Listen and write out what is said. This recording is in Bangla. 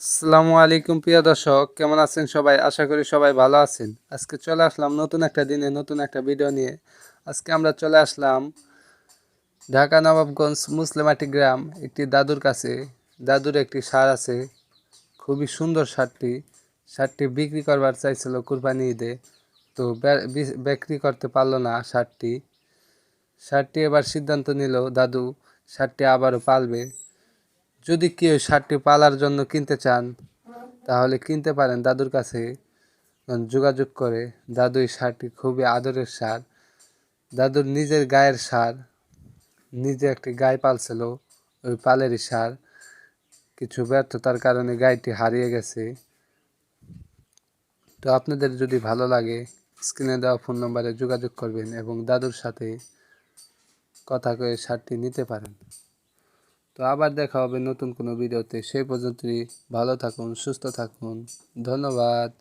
আসসালামু আলাইকুম প্রিয় দর্শক, কেমন আছেন সবাই? আশা করি সবাই ভালো আছেন। আজকে চলে আসলাম নতুন একটা দিনে নতুন একটা ভিডিও নিয়ে। আজকে আমরা চলে আসলাম ঢাকা নবাবগঞ্জ মুসলিমাটি গ্রাম একটি দাদুর কাছে। দাদুর একটি ষাঁড় আছে, খুবই সুন্দর ষাঁড়টি। ষাঁড়টি বিক্রি করবার চাইছিল কুরবানি ঈদে, তো বিক্রি করতে পারলো না ষাঁড়টি। ষাঁড়টি এবার সিদ্ধান্ত নিল দাদু ষাঁড়টি আবারও পালবে। যদি কেউ ষাঁড়টি পালার জন্য কিনতে চান তাহলে কিনতে পারেন দাদুর কাছে যোগাযোগ করে। দাদু এই ষাঁড়টি খুবই আদরের ষাঁড়, দাদুর নিজের গায়ের ষাঁড়, নিজে একটি গাই পালছিল। ওই পালেরই ষাঁড়, কিছু ব্যর্থতার কারণে গাইটি হারিয়ে গেছে। তো আপনাদের যদি ভালো লাগে স্ক্রিনে দেওয়া ফোন নম্বরে যোগাযোগ করবেন এবং দাদুর সাথে কথা কয়ে ষাঁড়টি নিতে পারেন। তো আবার দেখা হবে নতুন কোনো ভিডিওতে। সেই পর্যন্তই ভালো থাকুন, সুস্থ থাকুন। ধন্যবাদ।